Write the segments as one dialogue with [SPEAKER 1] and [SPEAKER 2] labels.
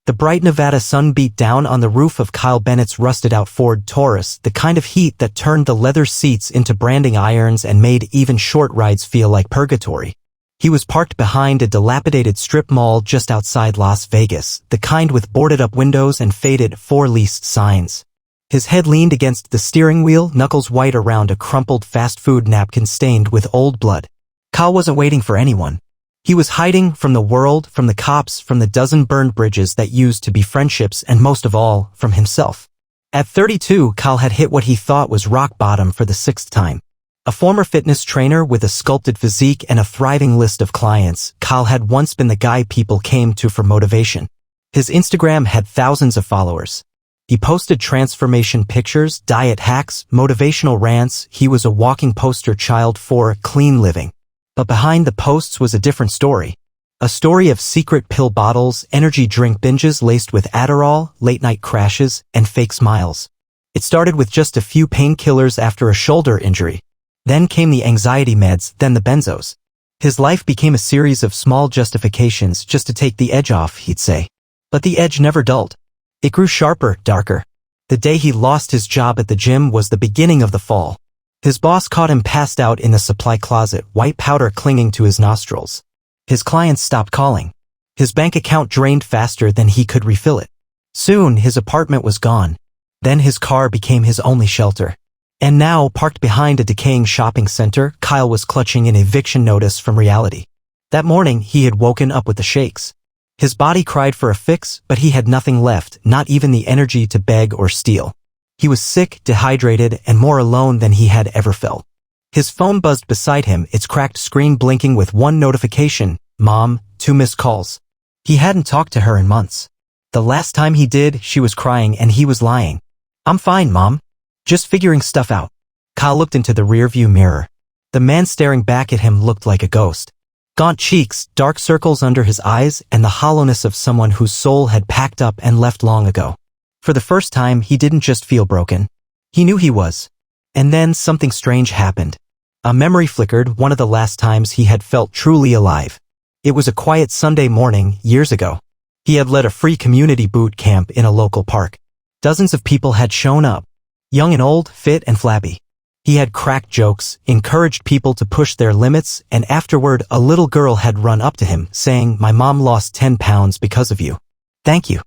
[SPEAKER 1] The bright Nevada sun beat down on the roof of Kyle Bennett's rusted-out Ford Taurus, the kind of heat that turned the leather seats into branding irons and made even short rides feel like purgatory. He was parked behind a dilapidated strip mall just outside Las Vegas, the kind with boarded-up windows and faded "for lease" signs. His head leaned against the steering wheel, knuckles white around a crumpled fast food napkin stained with old blood. Kyle wasn't waiting for anyone. He was hiding from the world, from the cops, from the dozen burned bridges that used to be friendships, and most of all, from himself. At 32, Kyle had hit what he thought was rock bottom for the 6th time. A former fitness trainer with a sculpted physique and a thriving list of clients, Kyle had once been the guy people came to for motivation. His Instagram had thousands of followers. He posted transformation pictures, diet hacks, motivational rants. He was a walking poster child for clean living. But behind the posts was a different story. A story of secret pill bottles, energy drink binges laced with Adderall, late-night crashes, and fake smiles. It started with just a few painkillers after a shoulder injury. Then came the anxiety meds, then the benzos. His life became a series of small justifications just to take the edge off, he'd say. But the edge never dulled. It grew sharper, darker. The day he lost his job at the gym was the beginning of the fall. His boss caught him passed out in the supply closet, white powder clinging to his nostrils. His clients stopped calling. His bank account drained faster than he could refill it. Soon, his apartment was gone. Then his car became his only shelter. And now, parked behind a decaying shopping center, Kyle was clutching an eviction notice from reality. That morning, he had woken up with the shakes. His body cried for a fix, but he had nothing left, not even the energy to beg or steal. He was sick, dehydrated, and more alone than he had ever felt. His phone buzzed beside him, its cracked screen blinking with one notification: Mom, 2 missed calls. He hadn't talked to her in months. The last time he did, she was crying and he was lying. "I'm fine, Mom. Just figuring stuff out." Kyle looked into the rearview mirror. The man staring back at him looked like a ghost. Gaunt cheeks, dark circles under his eyes, and the hollowness of someone whose soul had packed up and left long ago. For the first time, he didn't just feel broken. He knew he was. And then something strange happened. A memory flickered, one of the last times he had felt truly alive. It was a quiet Sunday morning, years ago. He had led a free community boot camp in a local park. Dozens of people had shown up, young and old, fit and flabby. He had cracked jokes, encouraged people to push their limits, and afterward a little girl had run up to him, saying, "My mom lost 10 pounds because of you. Thank you."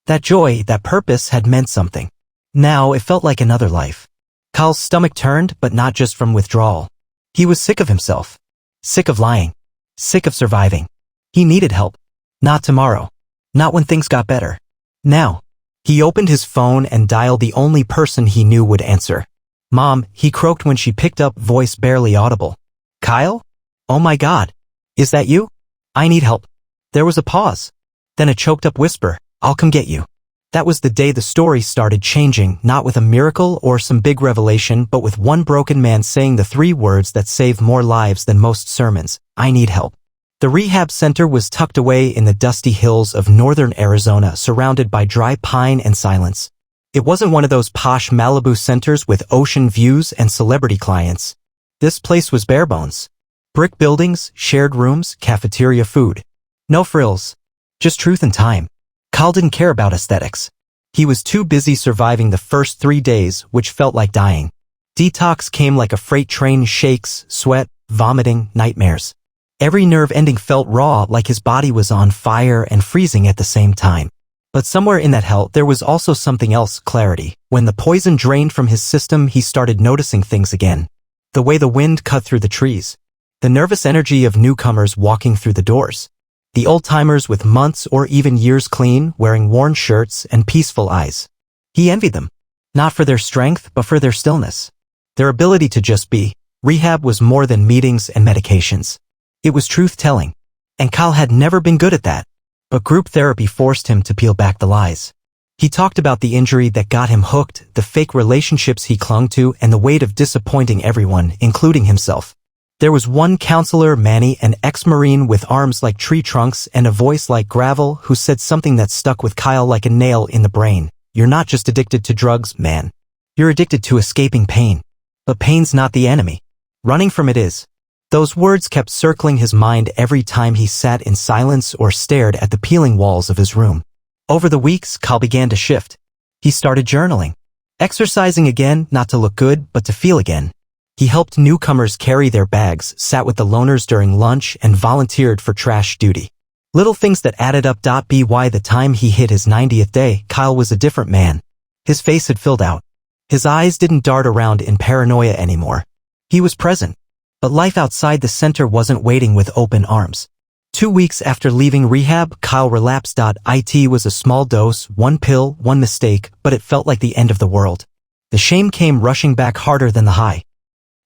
[SPEAKER 1] That joy, that purpose had meant something. Now it felt like another life. Kyle's stomach turned, but not just from withdrawal. He was sick of himself. Sick of lying. Sick of surviving. He needed help. Not tomorrow. Not when things got better. Now. He opened his phone and dialed the only person he knew would answer. "Mom," he croaked when she picked up, voice barely audible. "Kyle? Oh my God. Is that you? I need help." There was a pause. Then a choked-up whisper. "I'll come get you." That was the day the story started changing, not with a miracle or some big revelation, but with one broken man saying the 3 words that save more lives than most sermons: "I need help." The rehab center was tucked away in the dusty hills of northern Arizona, surrounded by dry pine and silence. It wasn't one of those posh Malibu centers with ocean views and celebrity clients. This place was bare bones. Brick buildings, shared rooms, cafeteria food. No frills. Just truth and time. Kyle didn't care about aesthetics. He was too busy surviving the first 3 days, which felt like dying. Detox came like a freight train: shakes, sweat, vomiting, nightmares. Every nerve ending felt raw, like his body was on fire and freezing at the same time. But somewhere in that hell, there was also something else: clarity. When the poison drained from his system, he started noticing things again. The way the wind cut through the trees. The nervous energy of newcomers walking through the doors. The old-timers with months or even years clean, wearing worn shirts and peaceful eyes. He envied them. Not for their strength, but for their stillness. Their ability to just be. Rehab was more than meetings and medications. It was truth-telling. And Kyle had never been good at that. But group therapy forced him to peel back the lies. He talked about the injury that got him hooked, the fake relationships he clung to, and the weight of disappointing everyone, including himself. There was one counselor, Manny, an ex-Marine with arms like tree trunks and a voice like gravel, who said something that stuck with Kyle like a nail in the brain. "You're not just addicted to drugs, man. You're addicted to escaping pain. But pain's not the enemy. Running from it is." Those words kept circling his mind every time he sat in silence or stared at the peeling walls of his room. Over the weeks, Kyle began to shift. He started journaling. Exercising again, not to look good, but to feel again. He helped newcomers carry their bags, sat with the loners during lunch, and volunteered for trash duty. Little things that added up. By the time he hit his 90th day, Kyle was a different man. His face had filled out. His eyes didn't dart around in paranoia anymore. He was present. But life outside the center wasn't waiting with open arms. 2 weeks after leaving rehab, Kyle relapsed. It was a small dose, one pill, one mistake, but it felt like the end of the world. The shame came rushing back harder than the high.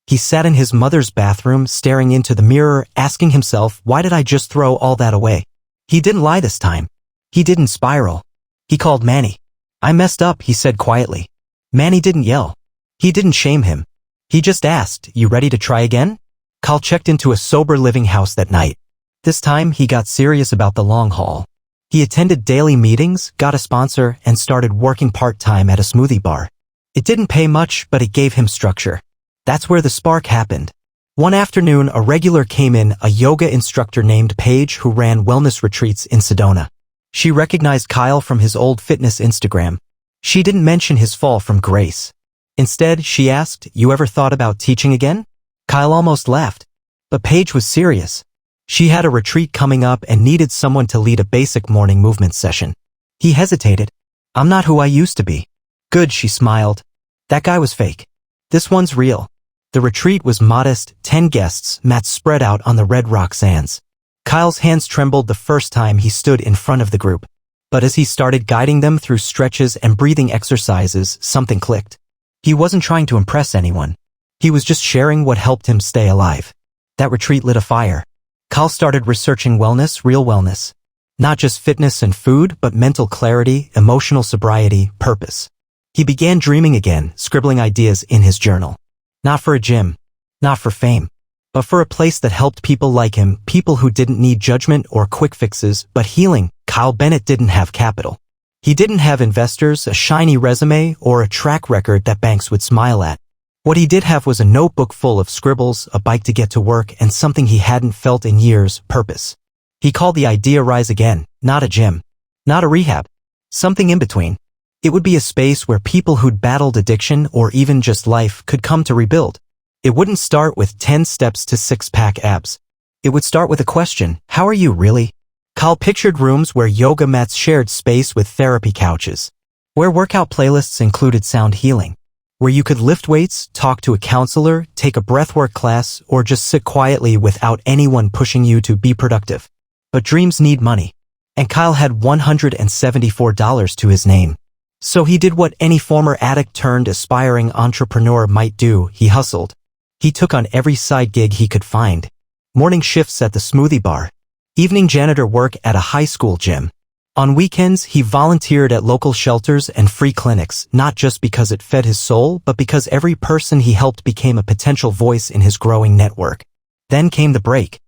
[SPEAKER 1] He sat in his mother's bathroom, staring into the mirror, asking himself, why did I just throw all that away? He didn't lie this time. He didn't spiral. He called Manny. I messed up, he said quietly. Manny didn't yell. He didn't shame him. He just asked, you ready to try again? Kyle checked into a sober living house that night. This time, he got serious about the long haul. He attended daily meetings, got a sponsor, and started working part-time at a smoothie bar. It didn't pay much, but it gave him structure. That's where the spark happened. One afternoon, a regular came in, a yoga instructor named Paige who ran wellness retreats in Sedona. She recognized Kyle from his old fitness Instagram. She didn't mention his fall from grace. Instead, she asked, you ever thought about teaching again? Kyle almost laughed. But Paige was serious. She had a retreat coming up and needed someone to lead a basic morning movement session. He hesitated. I'm not who I used to be. Good, she smiled. That guy was fake. This one's real. The retreat was modest, 10 guests, mats spread out on the red rock sands. Kyle's hands trembled the first time he stood in front of the group. But as he started guiding them through stretches and breathing exercises, something clicked. He wasn't trying to impress anyone. He was just sharing what helped him stay alive. That retreat lit a fire. Kyle started researching wellness, real wellness. Not just fitness and food, but mental clarity, emotional sobriety, purpose. He began dreaming again, scribbling ideas in his journal. Not for a gym, not for fame, but for a place that helped people like him, people who didn't need judgment or quick fixes, but healing. Kyle Bennett didn't have capital. He didn't have investors, a shiny resume, or a track record that banks would smile at. What he did have was a notebook full of scribbles, a bike to get to work, and something he hadn't felt in years, purpose. He called the idea Rise Again, not a gym, not a rehab, something in between. It would be a space where people who'd battled addiction or even just life could come to rebuild. It wouldn't start with 10 steps to six-pack abs. It would start with a question, how are you really? Kyle pictured rooms where yoga mats shared space with therapy couches, where workout playlists included sound healing, where you could lift weights, talk to a counselor, take a breathwork class, or just sit quietly without anyone pushing you to be productive. But dreams need money. And Kyle had $174 to his name. So he did what any former addict turned aspiring entrepreneur might do, he hustled. He took on every side gig he could find. Morning shifts at the smoothie bar. Evening janitor work at a high school gym. On weekends, he volunteered at local shelters and free clinics, not just because it fed his soul, but because every person he helped became a potential voice in his growing network. Then came the break.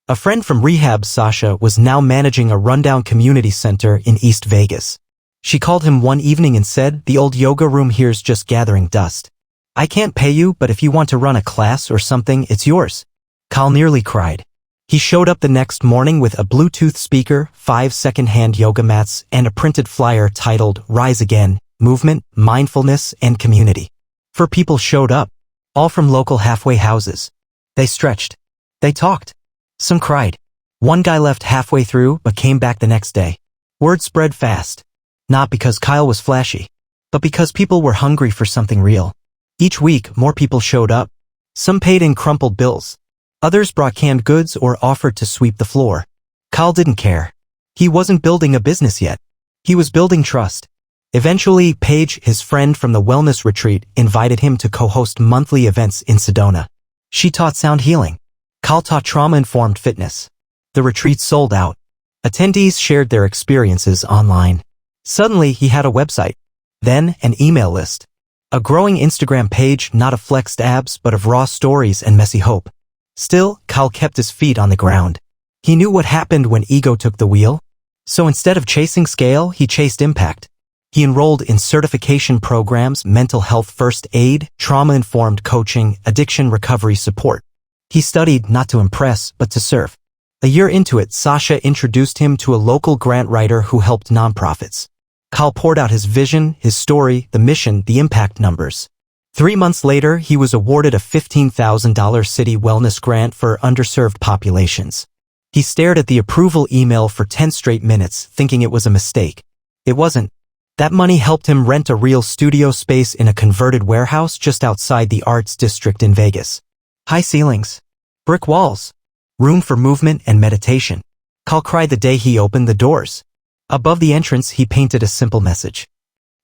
[SPEAKER 1] A friend from rehab, Sasha, was now managing a rundown community center in East Vegas. She called him one evening and said, the old yoga room here's just gathering dust. I can't pay you, but if you want to run a class or something, it's yours. Kyle nearly cried. He showed up the next morning with a Bluetooth speaker, 5 second-hand yoga mats, and a printed flyer titled Rise Again, Movement, Mindfulness, and Community. 4 people showed up, all from local halfway houses. They stretched. They talked. Some cried. One guy left halfway through but came back the next day. Word spread fast. Not because Kyle was flashy, but because people were hungry for something real. Each week, more people showed up. Some paid in crumpled bills. Others brought canned goods or offered to sweep the floor. Kyle didn't care. He wasn't building a business yet. He was building trust. Eventually, Paige, his friend from the wellness retreat, invited him to co-host monthly events in Sedona. She taught sound healing. Kyle taught trauma-informed fitness. The retreat sold out. Attendees shared their experiences online. Suddenly, he had a website. Then, an email list. A growing Instagram page, not of flexed abs, but of raw stories and messy hope. Still, Kyle kept his feet on the ground. He knew what happened when ego took the wheel. So instead of chasing scale, he chased impact. He enrolled in certification programs, mental health first aid, trauma-informed coaching, addiction recovery support. He studied not to impress, but to serve. A year into it, Sasha introduced him to a local grant writer who helped nonprofits. Kyle poured out his vision, his story, the mission, the impact numbers. 3 months later, he was awarded a $15,000 city wellness grant for underserved populations. He stared at the approval email for 10 straight minutes, thinking it was a mistake. It wasn't. That money helped him rent a real studio space in a converted warehouse just outside the Arts District in Vegas. High ceilings. Brick walls. Room for movement and meditation. Kyle cried the day he opened the doors. Above the entrance, he painted a simple message.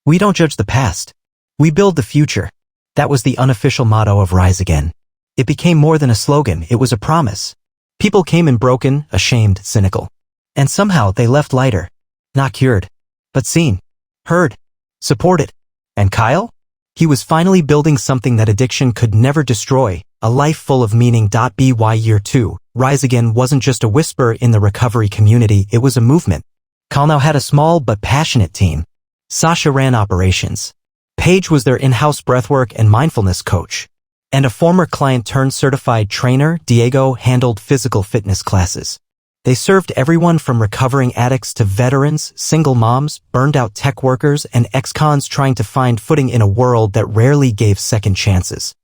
[SPEAKER 1] We don't judge the past. We build the future. That was the unofficial motto of Rise Again. It became more than a slogan, it was a promise. People came in broken, ashamed, cynical. And somehow they left lighter. Not cured, but seen, heard, supported. And Kyle? He was finally building something that addiction could never destroy, a life full of meaning. By year 2, Rise Again wasn't just a whisper in the recovery community, it was a movement. Kyle now had a small but passionate team. Sasha ran operations. Paige was their in-house breathwork and mindfulness coach. And a former client-turned-certified trainer, Diego, handled physical fitness classes. They served everyone from recovering addicts to veterans, single moms, burned-out tech workers, and ex-cons trying to find footing in a world that rarely gave second chances.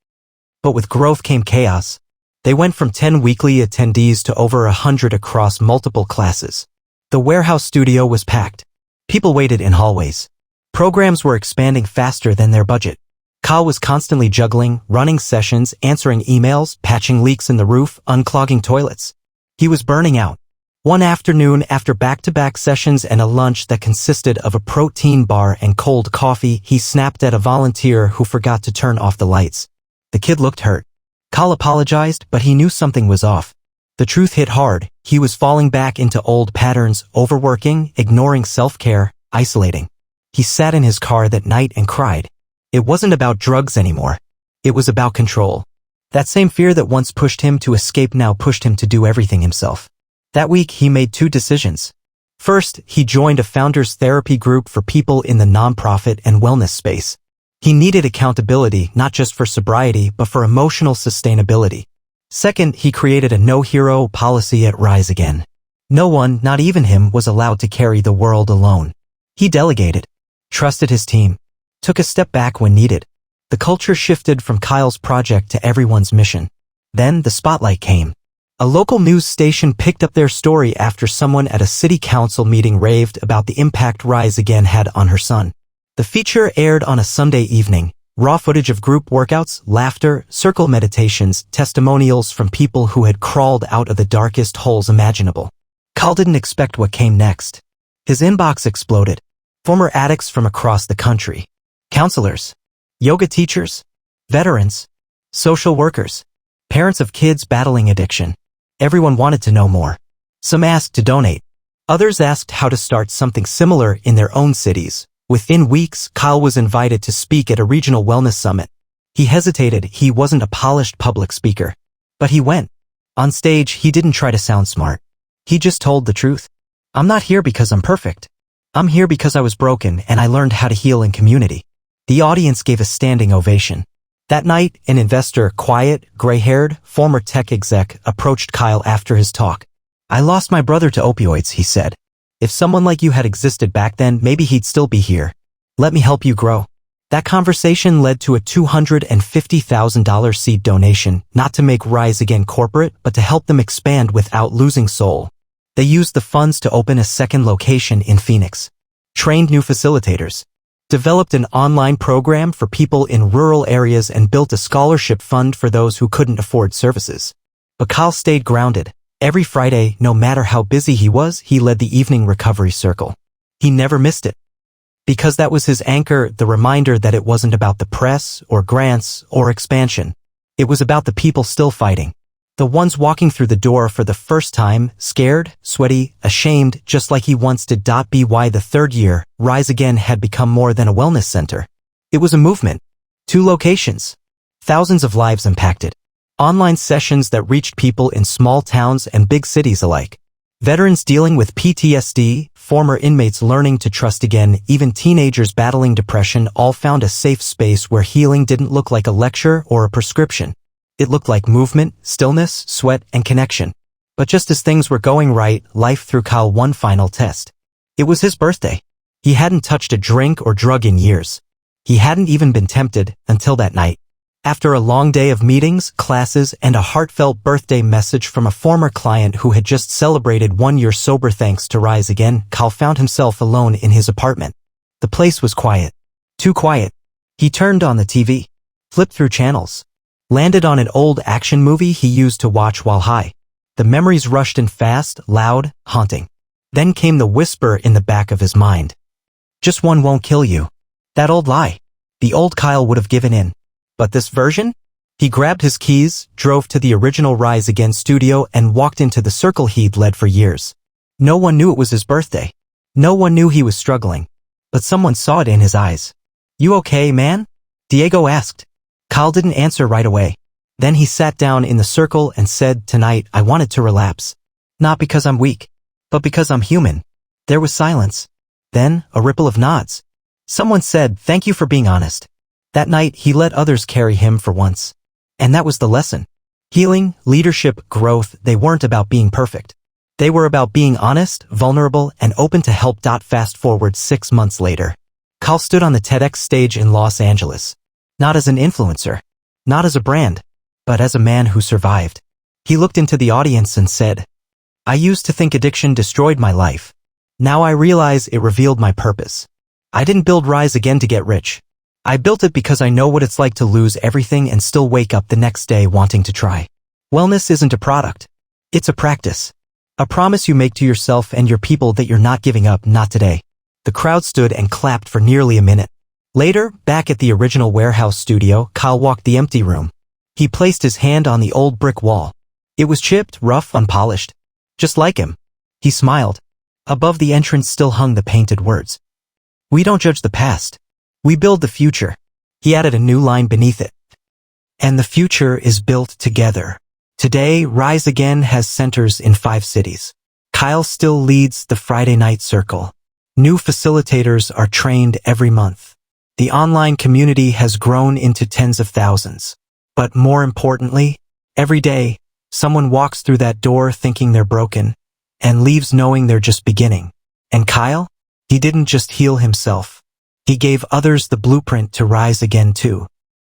[SPEAKER 1] But with growth came chaos. They went from 10 weekly attendees to over 100 across multiple classes. The warehouse studio was packed. People waited in hallways. Programs were expanding faster than their budget. Kyle was constantly juggling, running sessions, answering emails, patching leaks in the roof, unclogging toilets. He was burning out. One afternoon, after back-to-back sessions and a lunch that consisted of a protein bar and cold coffee, he snapped at a volunteer who forgot to turn off the lights. The kid looked hurt. Kyle apologized, but he knew something was off. The truth hit hard. He was falling back into old patterns, overworking, ignoring self-care, isolating. He sat in his car that night and cried. It wasn't about drugs anymore. It was about control. That same fear that once pushed him to escape now pushed him to do everything himself. That week, he made 2 decisions. First, he joined a founders therapy group for people in the nonprofit and wellness space. He needed accountability, not just for sobriety, but for emotional sustainability. Second, he created a no-hero policy at Rise Again. No one, not even him, was allowed to carry the world alone. He delegated, trusted his team, took a step back when needed. The culture shifted from Kyle's project to everyone's mission. Then the spotlight came. A local news station picked up their story after someone at a city council meeting raved about the impact Rise Again had on her son. The feature aired on a Sunday evening. Raw footage of group workouts, laughter, circle meditations, testimonials from people who had crawled out of the darkest holes imaginable. Kyle didn't expect what came next. His inbox exploded. Former addicts from across the country. Counselors. Yoga teachers. Veterans. Social workers. Parents of kids battling addiction. Everyone wanted to know more. Some asked to donate. Others asked how to start something similar in their own cities. Within weeks, Kyle was invited to speak at a regional wellness summit. He hesitated, he wasn't a polished public speaker. But he went. On stage, he didn't try to sound smart. He just told the truth. I'm not here because I'm perfect. I'm here because I was broken and I learned how to heal in community. The audience gave a standing ovation. That night, an investor, quiet, gray-haired, former tech exec, approached Kyle after his talk. I lost my brother to opioids, he said. If someone like you had existed back then, maybe he'd still be here. Let me help you grow. That conversation led to a $250,000 seed donation, not to make Rise Again corporate, but to help them expand without losing soul. They used the funds to open a second location in Phoenix, trained new facilitators, developed an online program for people in rural areas, and built a scholarship fund for those who couldn't afford services. But Kyle stayed grounded. Every Friday, no matter how busy he was, he led the evening recovery circle. He never missed it. Because that was his anchor, the reminder that it wasn't about the press, or grants, or expansion. It was about the people still fighting. The ones walking through the door for the first time, scared, sweaty, ashamed, just like he once did. By the 3rd year, Rise Again had become more than a wellness center. It was a movement. 2 locations. Thousands of lives impacted. Online sessions that reached people in small towns and big cities alike. Veterans dealing with PTSD, former inmates learning to trust again, even teenagers battling depression all found a safe space where healing didn't look like a lecture or a prescription. It looked like movement, stillness, sweat, and connection. But just as things were going right, life threw Kyle one final test. It was his birthday. He hadn't touched a drink or drug in years. He hadn't even been tempted until that night. After a long day of meetings, classes, and a heartfelt birthday message from a former client who had just celebrated 1 year sober thanks to Rise Again, Kyle found himself alone in his apartment. The place was quiet. Too quiet. He turned on the TV, flipped through channels, landed on an old action movie he used to watch while high. The memories rushed in fast, loud, haunting. Then came the whisper in the back of his mind. Just one won't kill you. That old lie. The old Kyle would have given in. But this version? He grabbed his keys, drove to the original Rise Again studio, and walked into the circle he'd led for years. No one knew it was his birthday. No one knew he was struggling. But someone saw it in his eyes. "You okay, man?" Diego asked. Kyle didn't answer right away. Then he sat down in the circle and said, "Tonight, I wanted to relapse. Not because I'm weak, but because I'm human." There was silence. Then, a ripple of nods. Someone said, "Thank you for being honest." That night, he let others carry him for once. And that was the lesson. Healing, leadership, growth, they weren't about being perfect. They were about being honest, vulnerable, and open to help. Fast forward 6 months later. Kyle stood on the TEDx stage in Los Angeles. Not as an influencer. Not as a brand. But as a man who survived. He looked into the audience and said, "I used to think addiction destroyed my life. Now I realize it revealed my purpose. I didn't build Rise Again to get rich. I built it because I know what it's like to lose everything and still wake up the next day wanting to try." Wellness isn't a product. It's a practice. A promise you make to yourself and your people that you're not giving up. Not today. The crowd stood and clapped for nearly a minute. Later, back at the original warehouse studio, Kyle walked the empty room. He placed his hand on the old brick wall. It was chipped, rough, unpolished. Just like him. He smiled. Above the entrance still hung the painted words. "We don't judge the past. We build the future." He added a new line beneath it. "And the future is built together." Today, Rise Again has centers in 5 cities. Kyle still leads the Friday night circle. New facilitators are trained every month. The online community has grown into tens of thousands. But more importantly, every day, someone walks through that door thinking they're broken and leaves knowing they're just beginning. And Kyle? He didn't just heal himself. He gave others the blueprint to rise again too.